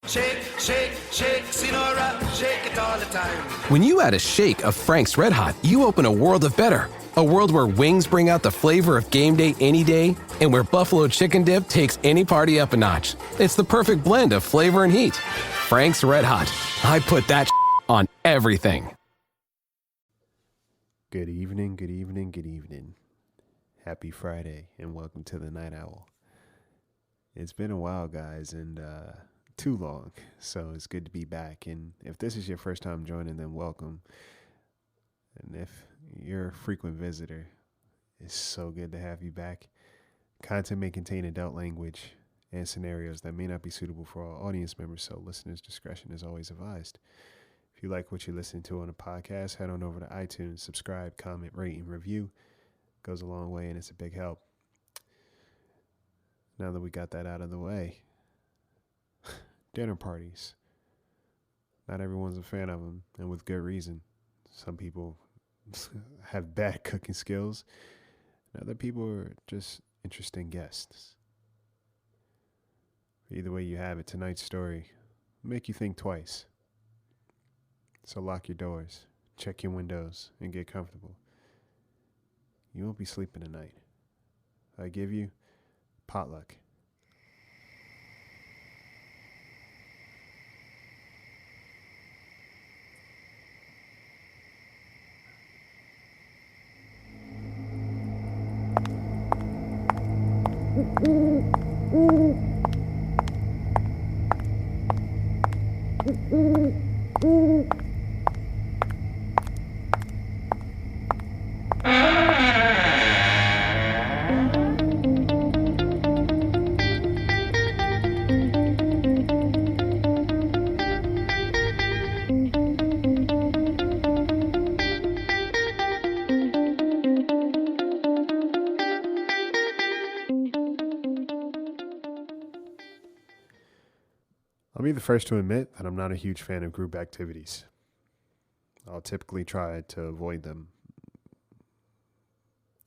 Shake, shake, shake, Sinora, shake it all the time. When you add a shake of Frank's Red Hot, you open a world of better. A world where wings bring out the flavor of game day any day, and where buffalo chicken dip takes any party up a notch. It's the perfect blend of flavor and heat. Frank's Red Hot. I put that on everything. Good evening, good evening, good evening. Happy Friday, and welcome to the Night Owl. It's been a while, guys, and too long, so it's good to be back. And if this is your first time joining, then welcome. And if you're a frequent visitor, it's so good to have you back. Content may contain adult language and scenarios that may not be suitable for all audience members, so listeners' discretion is always advised. If you like what you listen to on a podcast, head on over to iTunes, subscribe, comment, rate, and review. It goes a long way, and it's a big help. Now that we got that out of the way, dinner parties. Not everyone's a fan of them, and with good reason. Some people have bad cooking skills, and other people are just interesting guests. Either way you have it, tonight's story will make you think twice. So lock your doors, check your windows, and get comfortable. You won't be sleeping tonight. I give you potluck. I'll be the first to admit that I'm not a huge fan of group activities. I'll typically try to avoid them.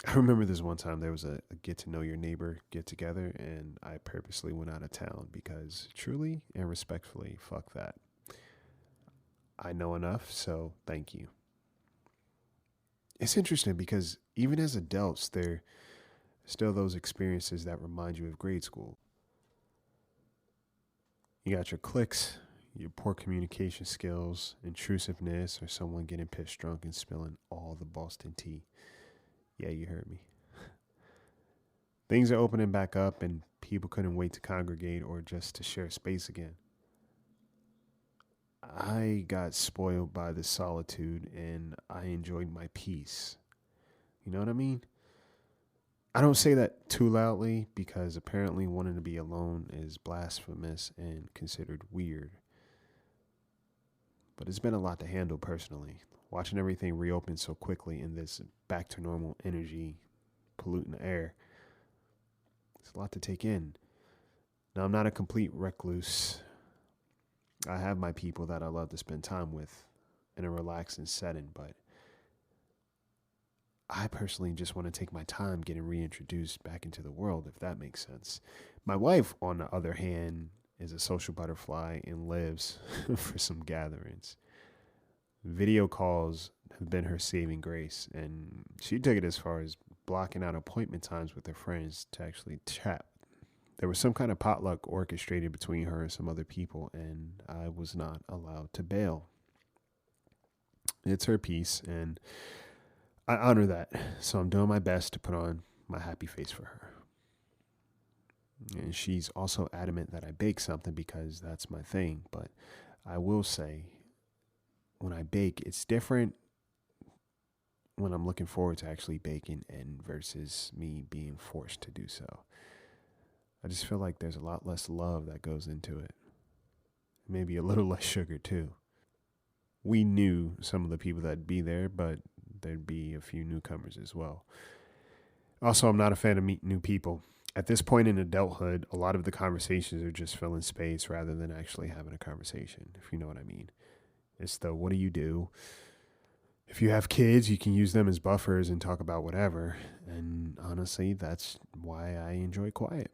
I remember this one time there was a get to know your neighbor get together, and I purposely went out of town because truly and respectfully, fuck that. I know enough, so thank you. It's interesting because even as adults, there are still those experiences that remind you of grade school. You got your cliques, your poor communication skills, intrusiveness, or someone getting pissed drunk and spilling all the Boston tea. Yeah, you heard me. Things are opening back up and people couldn't wait to congregate or just to share space again. I got spoiled by the solitude and I enjoyed my peace. You know what I mean? I don't say that too loudly because apparently wanting to be alone is blasphemous and considered weird. But it's been a lot to handle personally. Watching everything reopen so quickly in this back to normal energy, polluting the air. It's a lot to take in. Now, I'm not a complete recluse. I have my people that I love to spend time with in a relaxing setting, but I personally just want to take my time getting reintroduced back into the world, if that makes sense. My wife, on the other hand, is a social butterfly and lives for some gatherings. Video calls have been her saving grace, and she took it as far as blocking out appointment times with her friends to actually chat. There was some kind of potluck orchestrated between her and some other people, and I was not allowed to bail. It's her piece, and I honor that, so I'm doing my best to put on my happy face for her. And she's also adamant that I bake something because that's my thing. But I will say, when I bake, it's different when I'm looking forward to actually baking and versus me being forced to do so. I just feel like there's a lot less love that goes into it. Maybe a little less sugar too. We knew some of the people that'd be there, but there'd be a few newcomers as well. Also, I'm not a fan of meeting new people. At this point in adulthood, a lot of the conversations are just filling space rather than actually having a conversation, if you know what I mean. It's the what do you do? If you have kids, you can use them as buffers and talk about whatever. And honestly, that's why I enjoy quiet,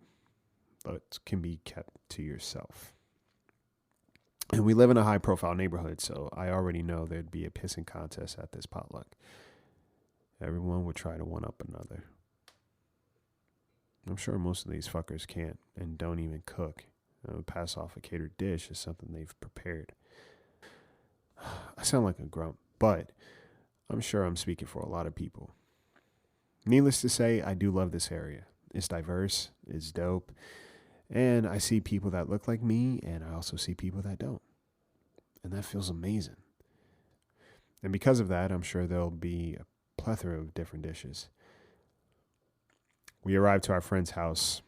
but can be kept to yourself. And we live in a high-profile neighborhood, so I already know there'd be a pissing contest at this potluck. Everyone would try to one-up another. I'm sure most of these fuckers can't and don't even cook. Pass off a catered dish as something they've prepared. I sound like a grump, but I'm sure I'm speaking for a lot of people. Needless to say, I do love this area. It's diverse, it's dope, and I see people that look like me, and I also see people that don't. And that feels amazing. And because of that, I'm sure there'll be a plethora of different dishes. We arrived to our friend's house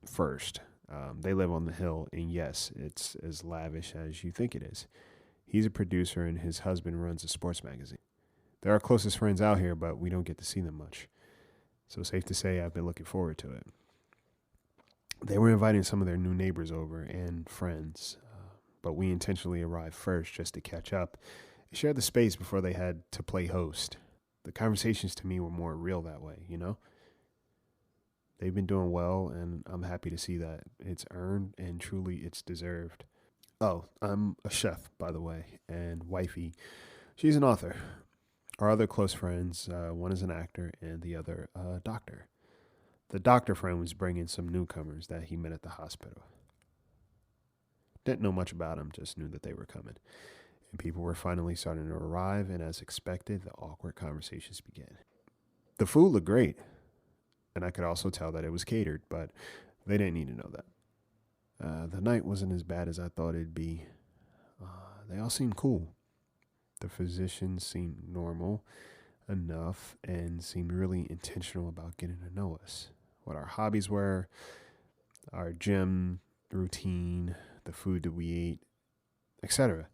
first. They live on the hill, and yes, it's as lavish as you think it is. He's a producer, and his husband runs a sports magazine. They're our closest friends out here, but we don't get to see them much. So safe to say I've been looking forward to it. They were inviting some of their new neighbors over and friends, but we intentionally arrived first just to catch up and share the space before they had to play host. The conversations to me were more real that way, you know? They've been doing well, and I'm happy to see that. It's earned, and truly it's deserved. Oh, I'm a chef, by the way, and wifey, she's an author. Our other close friends, one is an actor, and the other a doctor. The doctor friend was bringing some newcomers that he met at the hospital. Didn't know much about them, just knew that they were coming. And people were finally starting to arrive, and as expected, the awkward conversations began. The food looked great. And I could also tell that it was catered, but they didn't need to know that. The night wasn't as bad as I thought it'd be. They all seemed cool. The physicians seemed normal enough and seemed really intentional about getting to know us, what our hobbies were, our gym routine, the food that we ate, etc.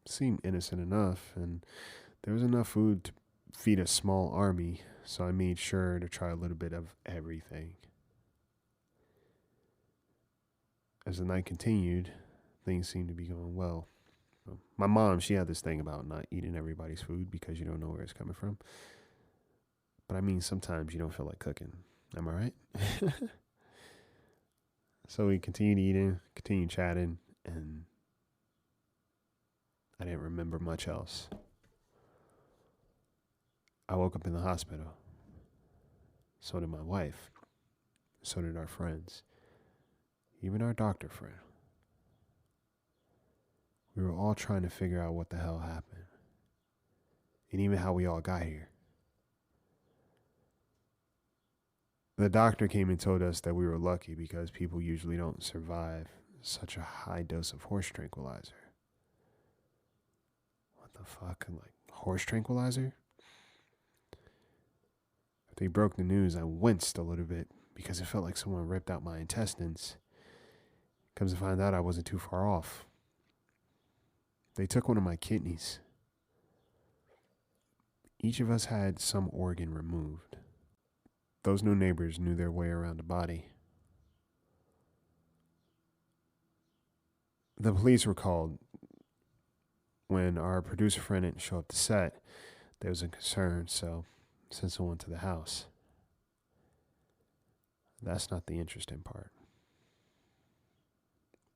Seemed innocent enough, and there was enough food to feed a small army, so I made sure to try a little bit of everything. As the night continued, things seemed to be going well. My mom, she had this thing about not eating everybody's food because you don't know where it's coming from. But I mean, sometimes you don't feel like cooking. Am I right? So we continued eating, continued chatting, and I didn't remember much else. I woke up in the hospital. So did my wife. So did our friends. Even our doctor friend. We were all trying to figure out what the hell happened. And even how we all got here. The doctor came and told us that we were lucky because people usually don't survive such a high dose of horse tranquilizer. What the fuck? Like, horse tranquilizer? They broke the news, I winced a little bit because it felt like someone ripped out my intestines. Comes to find out I wasn't too far off. They took one of my kidneys. Each of us had some organ removed. Those new neighbors knew their way around the body. The police were called. When our producer friend didn't show up to set, there was a concern, so sent someone to the house. That's not the interesting part.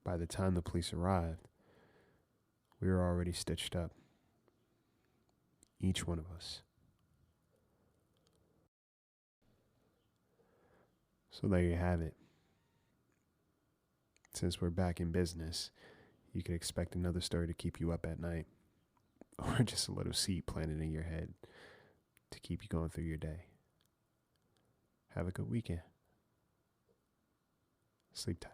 By the time the police arrived, we were already stitched up. Each one of us. So there you have it. Since we're back in business, you could expect another story to keep you up at night, or just a little seed planted in your head to keep you going through your day. Have a good weekend. Sleep tight.